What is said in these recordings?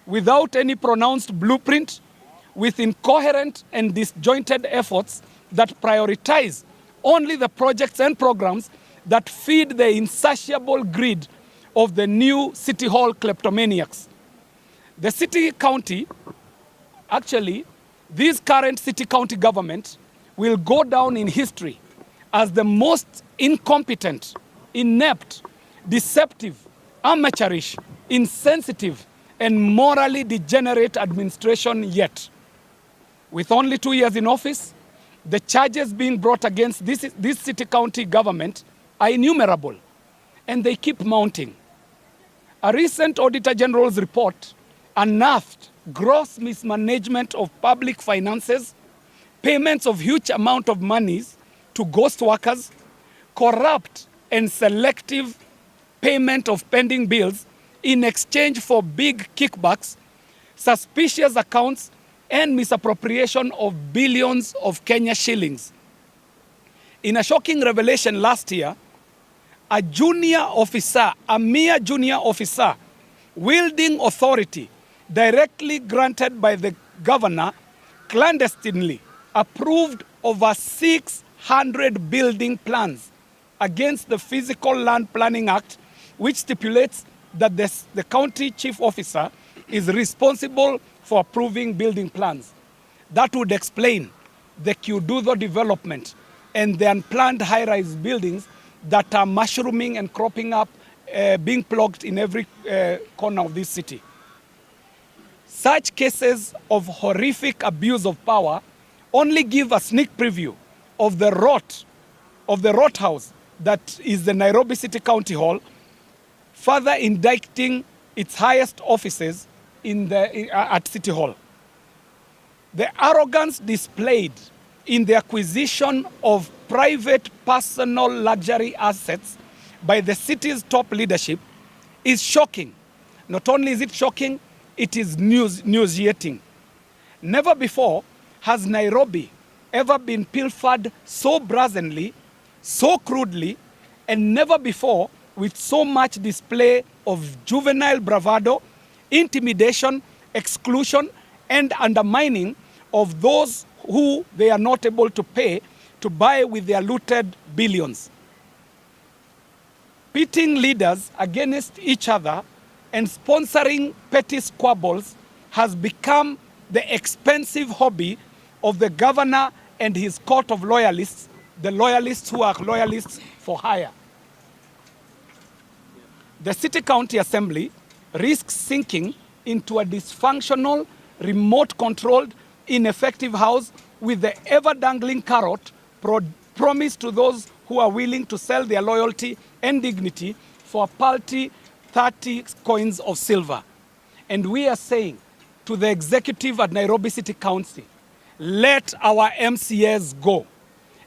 without any pronounced blueprint, with incoherent and disjointed efforts that prioritize only the projects and programs that feed the insatiable greed of the new City Hall kleptomaniacs. The this current city-county government will go down in history as the most incompetent, inept, deceptive, amateurish, insensitive, and morally degenerate administration yet. With only 2 years in office, the charges being brought against this city-county government are innumerable, and they keep mounting. A recent Auditor General's report unearthed gross mismanagement of public finances, payments of huge amount of monies to ghost workers, corrupt and selective payment of pending bills in exchange for big kickbacks, suspicious accounts, and misappropriation of billions of Kenya shillings. In a shocking revelation last year, a mere junior officer, wielding authority directly granted by the governor, clandestinely approved over 600 building plans against the Physical Land Planning Act, which stipulates that the county chief officer is responsible for approving building plans. That would explain the Kududo development and the unplanned high-rise buildings that are mushrooming and cropping up, being plugged in every corner of this city. Such cases of horrific abuse of power only give a sneak preview of the rot house that is the Nairobi City County Hall, further indicting its highest offices at City Hall. The arrogance displayed in the acquisition of private personal luxury assets by the city's top leadership is shocking. Not only is it shocking, it is nauseating. Never before has Nairobi ever been pilfered so brazenly, so crudely, and never before with so much display of juvenile bravado, intimidation, exclusion, and undermining of those who they are not able to pay to buy with their looted billions. Pitting leaders against each other and sponsoring petty squabbles has become the expensive hobby of the governor and his court of loyalists, the loyalists who are loyalists for hire. The City County Assembly risks sinking into a dysfunctional, remote-controlled, ineffective house with the ever-dangling carrot promised to those who are willing to sell their loyalty and dignity for a paltry 30 coins of silver. And we are saying to the executive at Nairobi City Council, let our MCAs go.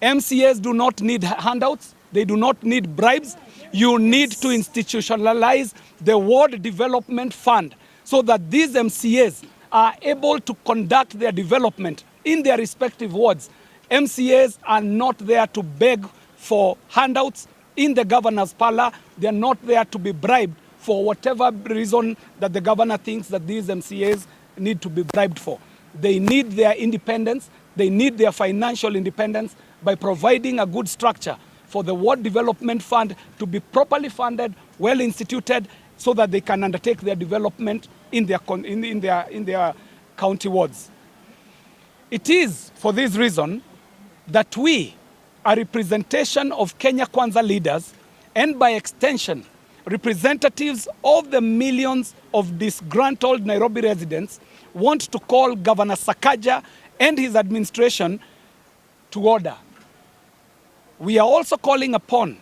MCAs do not need handouts. They do not need bribes. You need to institutionalize the Ward Development Fund so that these MCAs are able to conduct their development in their respective wards. MCAs are not there to beg for handouts in the governor's parlor. They are not there to be bribed for whatever reason that the governor thinks that these MCAs need to be bribed for. They need their independence. They need their financial independence by providing a good structure for the Ward Development Fund to be properly funded, well instituted, so that they can undertake their development in their county wards. It is for this reason that we, a representation of Kenya Kwanza leaders, and by extension, representatives of the millions of disgruntled Nairobi residents, want to call Governor Sakaja and his administration to order. We are also calling upon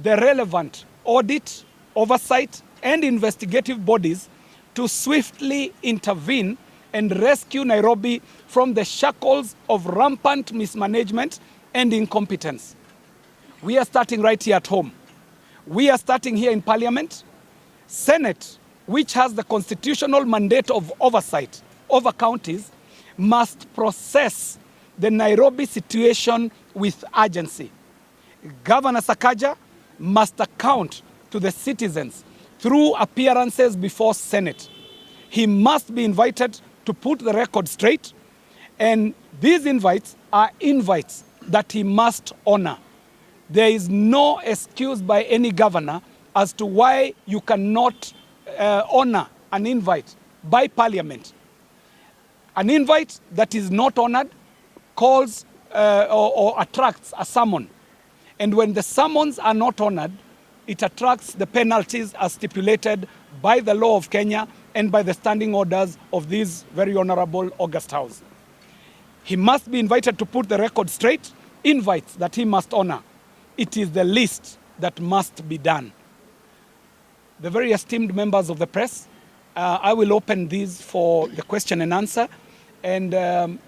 the relevant audit, oversight, and investigative bodies to swiftly intervene and rescue Nairobi from the shackles of rampant mismanagement and incompetence. We are starting right here at home. We are starting here in Parliament. Senate, which has the constitutional mandate of oversight over counties, must process the Nairobi situation with urgency. Governor Sakaja must account to the citizens through appearances before Senate. He must be invited to put the record straight, and these invites are invites that he must honor. There is no excuse by any governor as to why you cannot honor an invite by parliament. An invite that is not honored calls or attracts a summon. And when the summons are not honored, it attracts the penalties as stipulated by the law of Kenya and by the standing orders of this very honorable August House. He must be invited to put the record straight, invites that he must honor. It is the least that must be done. The very esteemed members of the press, I will open these for the question and answer, and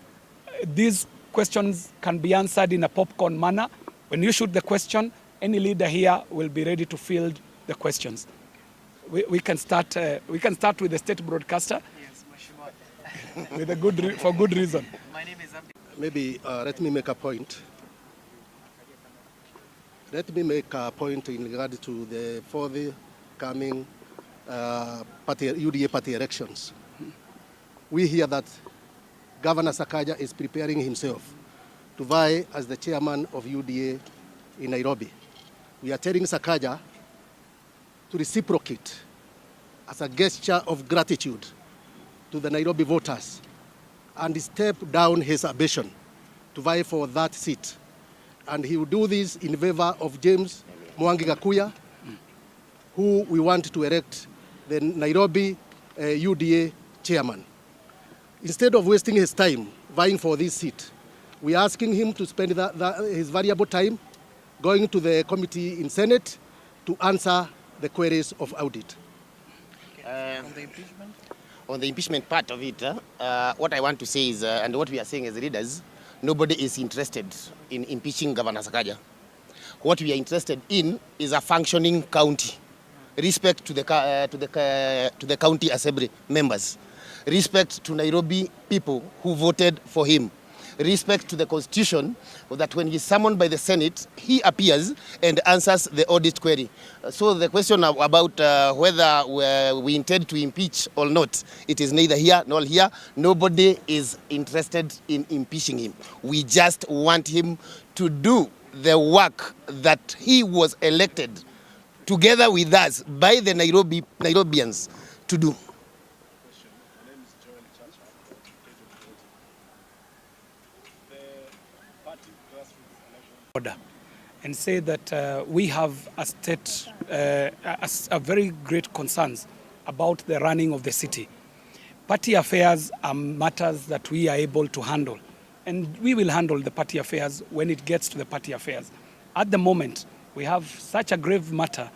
these questions can be answered in a popcorn manner. When you shoot the question, any leader here will be ready to field the questions. We can start with the state broadcaster. Yes, Mheshimiwa. For good reason. My name is Abdi. Maybe let me make a point. Let me make a point in regard to the forthcoming UDA party elections. We hear that Governor Sakaja is preparing himself to vie as the chairman of UDA in Nairobi. We are telling Sakaja to reciprocate as a gesture of gratitude to the Nairobi voters and step down his ambition to vie for that seat. And he will do this in favor of James Mwangi Gakuya, who we want to elect the Nairobi UDA chairman. Instead of wasting his time vying for this seat, we are asking him to spend his valuable time going to the committee in Senate to answer the queries of audit. On the impeachment? On the impeachment part of it, what I want to say is, and what we are saying as leaders, nobody is interested in impeaching Governor Sakaja. What we are interested in is a functioning county. Respect to the county assembly members. Respect to Nairobi people who voted for him. Respect to the constitution that when he is summoned by the Senate, he appears and answers the audit query. So the question about whether we intend to impeach or not, it is neither here nor here. Nobody is interested in impeaching him. We just want him to do the work that he was elected together with us by the Nairobians to do. Order and say that we have a state, a very great concerns about the running of the city. Party affairs are matters that we are able to handle, and we will handle the party affairs when it gets to the party affairs. At the moment, we have such a grave matter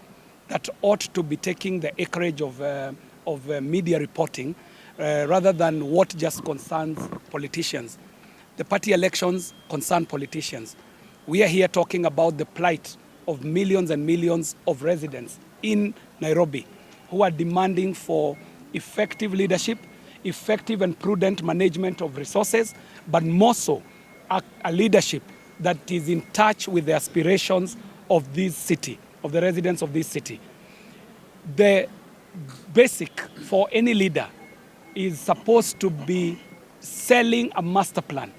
that ought to be taking the acreage of media reporting rather than what just concerns politicians. The party elections concern politicians. We are here talking about the plight of millions and millions of residents in Nairobi who are demanding for effective leadership, effective and prudent management of resources, but more so a leadership that is in touch with the aspirations of this city, of the residents of this city. The basic for any leader is supposed to be selling a master plan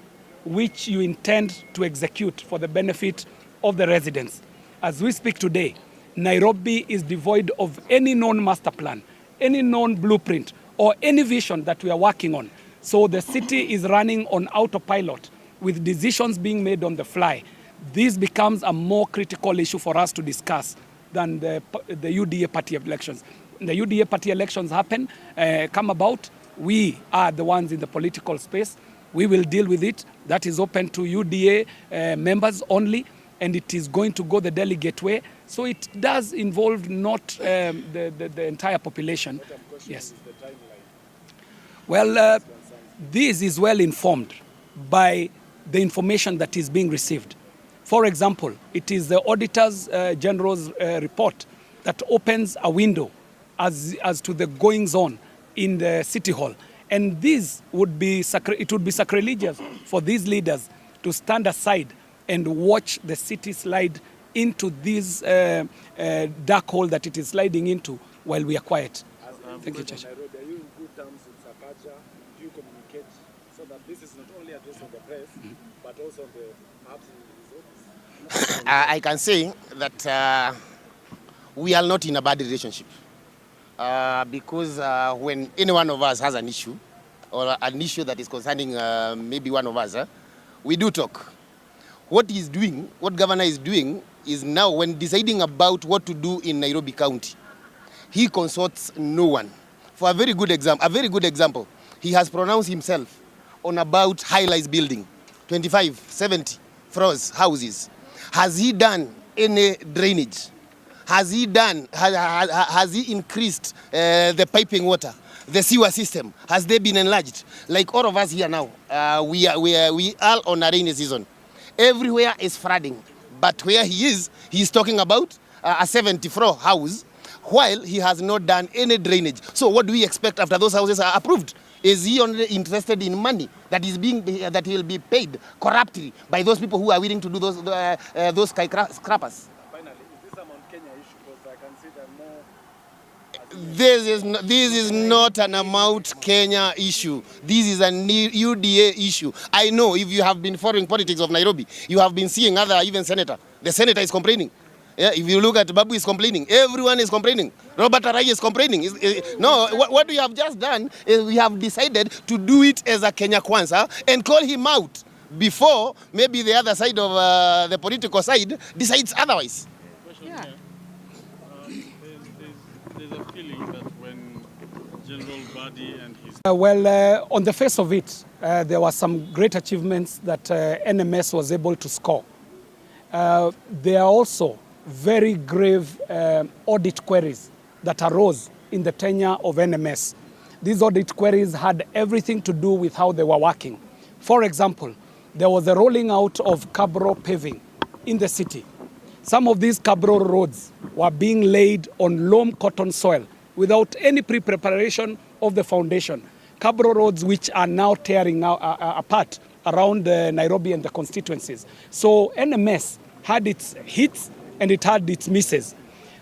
which you intend to execute for the benefit of the residents. As we speak today, Nairobi is devoid of any known master plan, any known blueprint, or any vision that we are working on. So the city is running on autopilot with decisions being made on the fly. This becomes a more critical issue for us to discuss than the UDA party elections. The UDA party elections come about. We are the ones in the political space. We will deal with it. That is open to UDA members only, and it is going to go the delegate way. So it does involve not the entire population. Yes. Well, this is well informed by the information that is being received. For example, it is the Auditor's General's report that opens a window as to the goings-on in the City Hall. And this would be sacrilegious for these leaders to stand aside and watch the city slide into this dark hole that it is sliding into while we are quiet. Thank you, Chacha. Nairobi, are you in good terms Sakaja, do you communicate so that this is not only addressed on the press, but also on the perhaps in his office? I can say that we are not in a bad relationship because when any one of us has an issue or an issue that is concerning maybe one of us, we do talk. What he's doing, what governor is doing, is now when deciding about what to do in Nairobi County, he consults no one. For a very good example, he has pronounced himself on about high-rise building, 25, 70 floors, houses. Has he done any drainage? Has he increased the piping water? The sewer system, has they been enlarged? Like all of us here now, we are on a rainy season. Everywhere is flooding, but where he is, he's talking about a 70-floor house, while he has not done any drainage. So what do we expect after those houses are approved? Is he only interested in money that he will be paid corruptly by those people who are willing to do those skyscrapers? Finally, is this a Mount Kenya issue? Because I can see that more... This is not an Mount Kenya issue. This is an UDA issue. I know if you have been following politics of Nairobi, you have been seeing even senator. The senator is complaining. Yeah, if you look at Babu is complaining. Everyone is complaining. Robert Arai is complaining. No, what we have just done is we have decided to do it as a Kenya Kwanza and call him out before maybe the other side of the political side decides otherwise. Yeah. There's a feeling that when General Badi and his... on the face of it, there were some great achievements that NMS was able to score. There are also very grave audit queries that arose in the tenure of NMS. These audit queries had everything to do with how they were working. For example, there was a rolling out of cabro paving in the city. Some of these cabro roads were being laid on loam cotton soil without any pre-preparation of the foundation. Cabro roads which are now tearing apart around Nairobi and the constituencies. So NMS had its hits and it had its misses.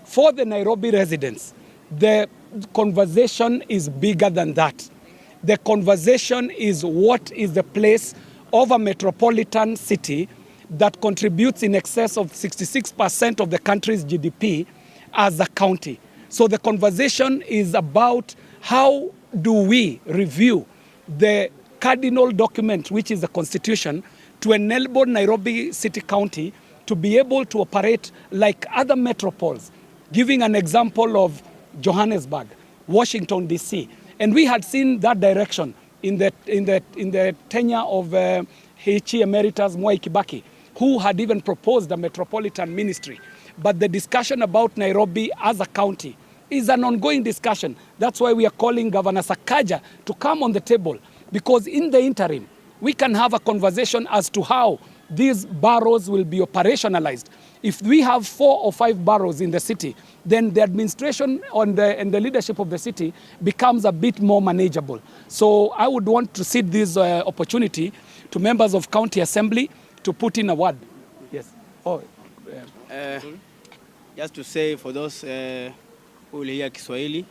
For the Nairobi residents, the conversation is bigger than that. The conversation is what is the place of a metropolitan city that contributes in excess of 66% of the country's GDP as a county. So the conversation is about how do we review the cardinal document, which is the Constitution, to enable Nairobi City County to be able to operate like other metropoles, giving an example of Johannesburg, Washington, D.C. And we had seen that direction in the tenure of H.E. Emeritus Mwai Kibaki, who had even proposed a metropolitan ministry. But the discussion about Nairobi as a county is an ongoing discussion. That's why we are calling Governor Sakaja to come on the table, because in the interim, we can have a conversation as to how these boroughs will be operationalized. If we have 4 or 5 boroughs in the city, then the administration and the leadership of the city becomes a bit more manageable. So I would want to cede this opportunity to members of County Assembly to put in a word. Yes. Oh, just to say for those who will hear Kiswahili,